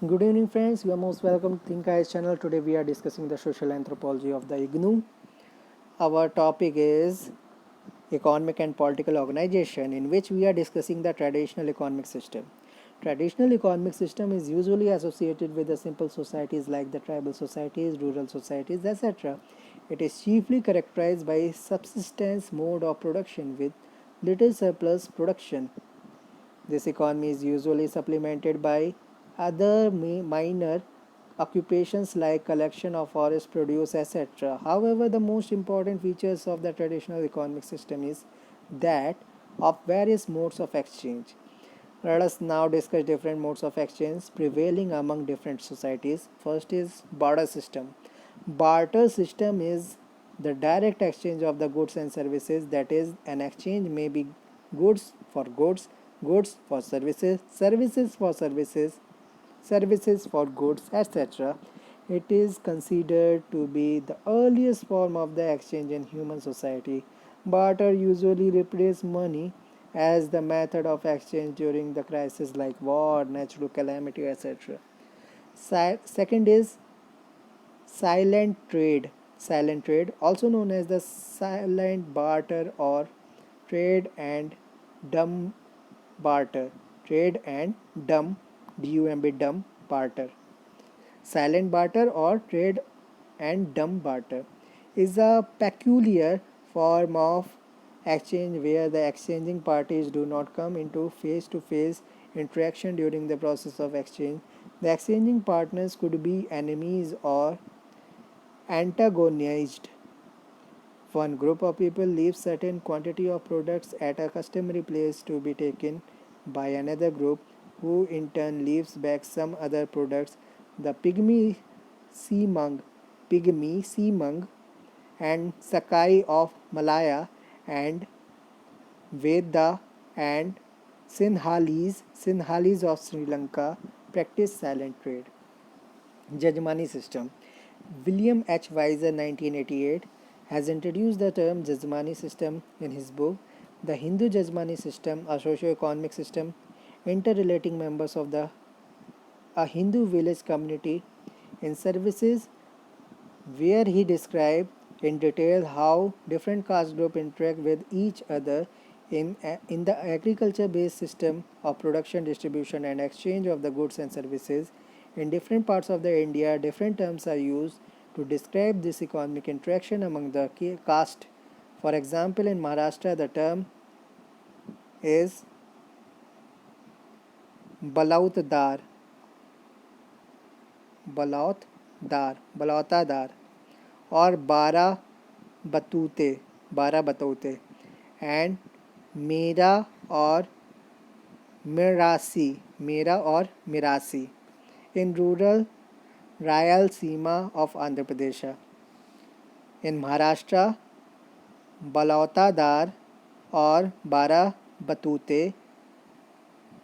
Good evening, friends. You are most welcome to Think Eyes channel. Today we are discussing the social anthropology of the IGNU. Our topic is economic and political organization, in which we are discussing the traditional economic system. Traditional economic system is usually associated with the simple societies like the tribal societies, rural societies, etc. It is chiefly characterized by subsistence mode of production with little surplus production. This economy is usually supplemented by other minor occupations like collection of forest produce, etc. However, the most important features of the traditional economic system is that of various modes of exchange. Let us now discuss different modes of exchange prevailing among different societies. First is barter system. Barter system is the direct exchange of the goods and services, that is, an exchange may be goods for goods, goods for services, services for services, services for goods, etc. It is considered to be the earliest form of the exchange in human society. Barter usually replaced money as the method of exchange during the crisis like war, natural calamity, etc. Second is silent trade. Silent trade, also known as the silent barter or trade and dumb barter. Trade and dumb, D-U-M-B, dumb barter. Silent barter or trade and dumb barter is a peculiar form of exchange where the exchanging parties do not come into face to face interaction during the process of exchange. The exchanging partners could be enemies or antagonized. One group of people leaves certain quantity of products at a customary place to be taken by another group who in turn leaves back some other products. The pygmy sea mung and Sakai of Malaya and Vedda and Sinhalese of Sri Lanka practice silent trade. Jajmani system. William H. Weiser 1988 has introduced the term Jajmani system in his book The Hindu Jajmani System, a socio-economic system interrelating members of a Hindu village community in services, where he described in detail how different caste groups interact with each other in the agriculture based system of production, distribution, and exchange of the goods and services. In different parts of the India, different terms are used to describe this economic interaction among the caste. For example, in Maharashtra, the term is balautdar, balautadar, or बारह बतौते, and मेरा और Mirasi in rural Rayalaseema of Andhra Pradesh. In Maharashtra, Balautadar or Bara Batute.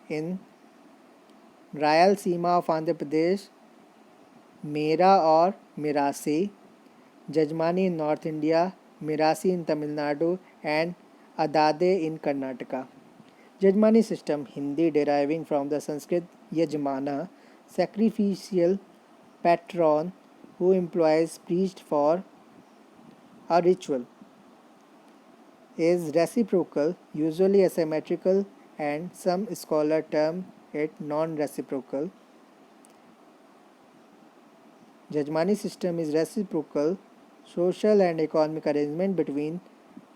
In Rayalaseema of Andhra Pradesh, Mera or Mirasi. Jajmani in North India, Mirasi in Tamil Nadu, and Adade in Karnataka. Jajmani system, Hindi deriving from the Sanskrit Yajmana, sacrificial patron who employs priest for a ritual, is reciprocal, usually asymmetrical, and some scholars term it non-reciprocal. Jajmani system is reciprocal, social and economic arrangement between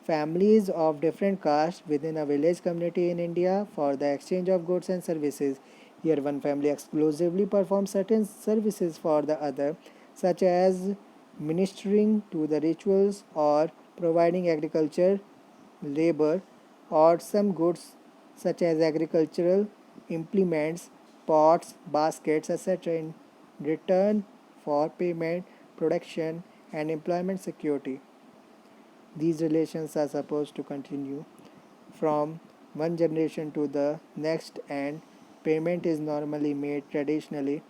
families of different castes within a village community in India for the exchange of goods and services. Here, one family exclusively performs certain services for the other, such as ministering to the rituals or providing agriculture labor, or some goods such as agricultural implements, pots, baskets, etc. in return for payment, protection, and employment security. These relations are supposed to continue from one generation to the next, and payment is normally made traditionally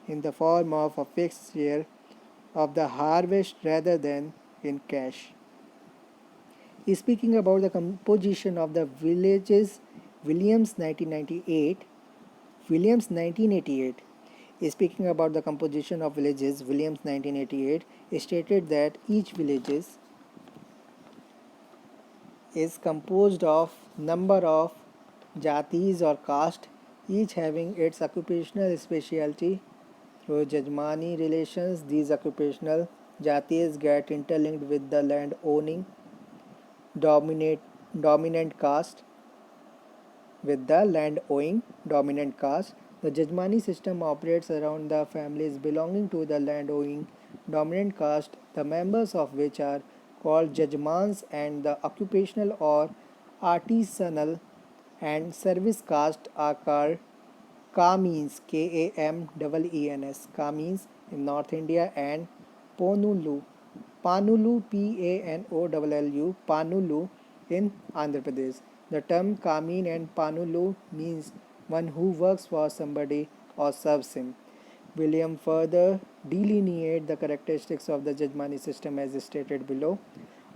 in the form of a fixed share of the harvest rather than in cash. Speaking about the composition of the villages, Williams 1988 Speaking about the composition of villages, Williams 1988 stated that each village is composed of number of jatis or caste, each having its occupational specialty. Through Jajmani relations, these occupational jatis get interlinked with the land owning dominate, dominant caste. With the land owing dominant caste, the Jajmani system operates around the families belonging to the land owing dominant caste, the members of which are called Jajmans, and the occupational or artisanal and service caste are called Kamins, Kameens, Kamins in North India, and Ponulu, Panulu, Panulu in Andhra Pradesh. The term Kamin and Panulu means one who works for somebody or serves him. William further delineate the characteristics of the Jajmani system as stated below.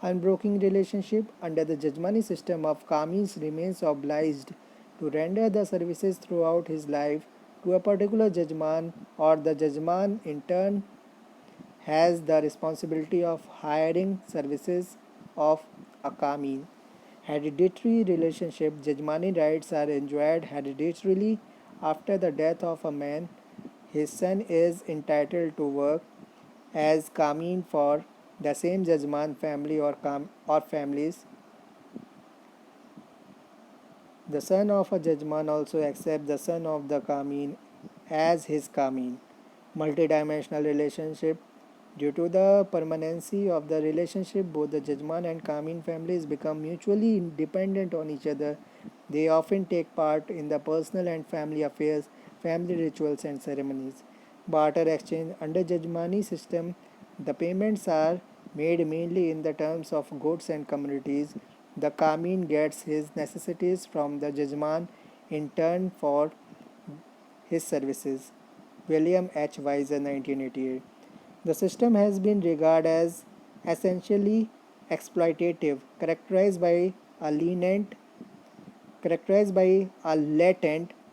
Unbroken relationship under the Jajmani system of Kamins remains obliged to render the services throughout his life to a particular Jajman, or the Jajman in turn has the responsibility of hiring services of a Kamin. Hereditary relationship, Jajmani rights are enjoyed hereditarily. After the death of a man, his son is entitled to work as Kamin for the same Jajman family or families. The son of a Jajman also accepts the son of the Kamin as his Kamin. Multidimensional relationship. Due to the permanency of the relationship, both the Jajman and Kamin families become mutually dependent on each other. They often take part in the personal and family affairs, family rituals and ceremonies. Barter exchange under Jajmani system, the payments are made mainly in the terms of goods and commodities. The Kamin gets his necessities from the Jajman in turn for his services. William H. Weiser, 1988. The system has been regarded as essentially exploitative, characterized by a latent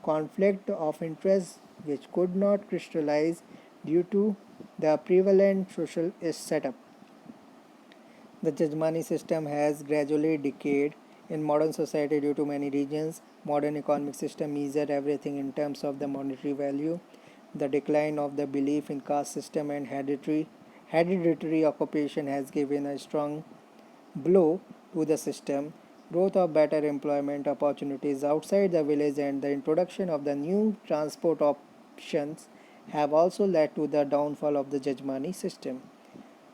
conflict of interest which could not crystallize due to the prevalent social setup. The Jajmani system has gradually decayed in modern society due to many reasons. Modern economic system measure everything in terms of the monetary value. The decline of the belief in caste system and hereditary occupation has given a strong blow to the system. Growth of better employment opportunities outside the village and the introduction of the new transport options have also led to the downfall of the Jajmani system.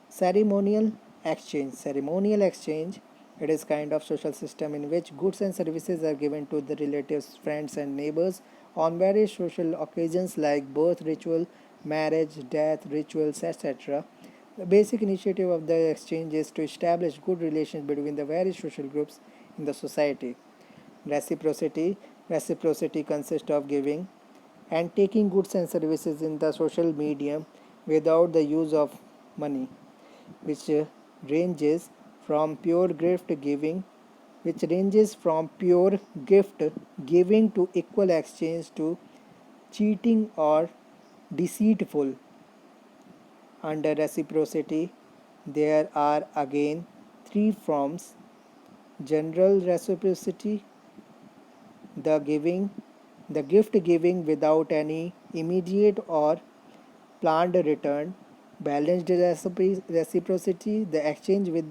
Ceremonial exchange, it is kind of social system in which goods and services are given to the relatives, friends and neighbors on various social occasions like birth ritual, marriage, death rituals, etc. The basic initiative of the exchange is to establish good relations between the various social groups in the society. Reciprocity consists of giving and taking goods and services in the social medium without the use of money, which ranges from pure gift giving to equal exchange to cheating or deceitful. Under reciprocity, there are again three forms: general reciprocity, the giving, the gift giving without any immediate or planned return; balanced reciprocity, the exchange with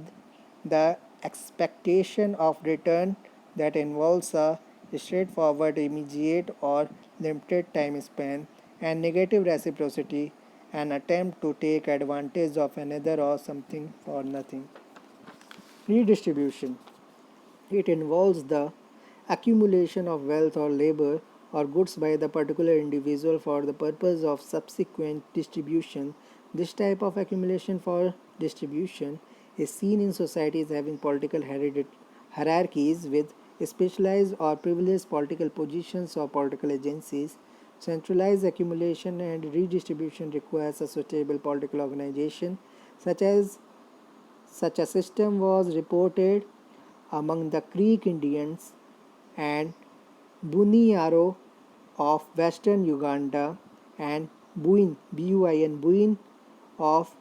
the expectation of return that involves a straightforward, immediate, or limited time span; and negative reciprocity, an attempt to take advantage of another or something for nothing. Redistribution. It involves the accumulation of wealth or labor or goods by the particular individual for the purpose of subsequent distribution. This type of accumulation for distribution is seen in societies having political hierarchies with specialized or privileged political positions or political agencies. Centralized accumulation and redistribution requires a suitable political organization, such as such a system was reported among the Creek Indians and Buniaro of western Uganda and Buin of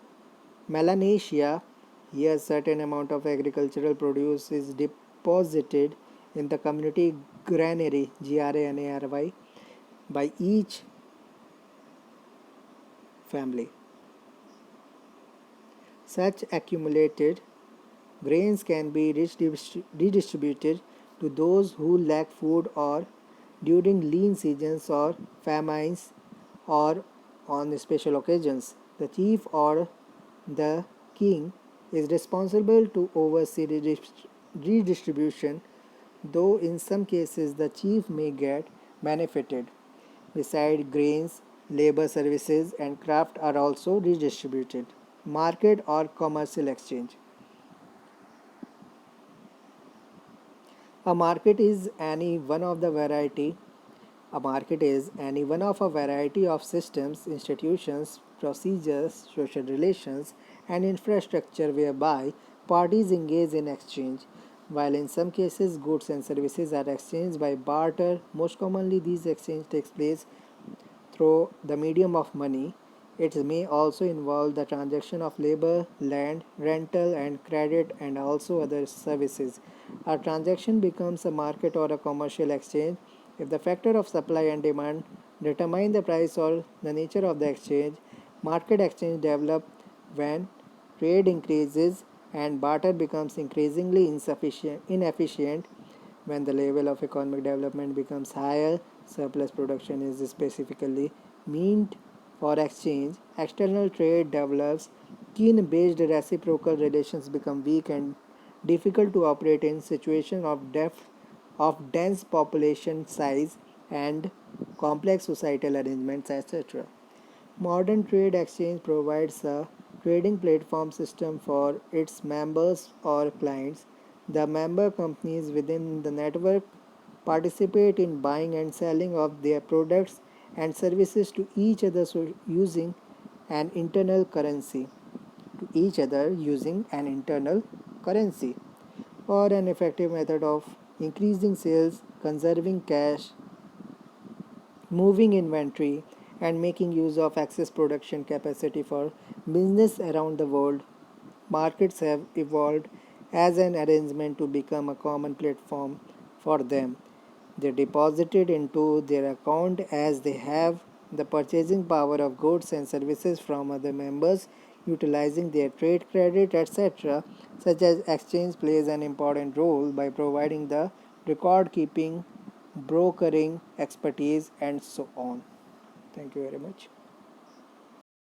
Melanesia. Here, certain amount of agricultural produce is deposited in the community granary (GRANARY) by each family. Such accumulated grains can be redistributed to those who lack food or during lean seasons or famines or on special occasions. The chief or the king is responsible to oversee redistribution, though in some cases the chief may get benefited. Besides grains, labor services and craft are also redistributed. Market or commercial exchange. A market is any one of the variety A market is any one of a variety of systems, institutions, procedures, social relations, and infrastructure whereby parties engage in exchange. While in some cases goods and services are exchanged by barter, most commonly these exchange takes place through the medium of money. It may also involve the transaction of labor, land, rental, and credit, and also other services. A transaction becomes a market or a commercial exchange if the factor of supply and demand determine the price or the nature of the exchange. Market exchange develop when trade increases and barter becomes increasingly inefficient. When the level of economic development becomes higher, surplus production is specifically meant for exchange. External trade develops, keen based reciprocal relations become weak and difficult to operate in situations of dense population size and complex societal arrangements, etc. Modern trade exchange provides a trading platform system for its members or clients. The member companies within the network participate in buying and selling of their products and services to each other using an internal currency or an effective method of increasing sales, conserving cash, moving inventory, and making use of excess production capacity for business around the world. Markets have evolved as an arrangement to become a common platform for them. They deposited into their account as they have the purchasing power of goods and services from other members utilizing their trade credit, etc., such as exchange plays an important role by providing the record keeping, brokering expertise, and so on. Thank you very much.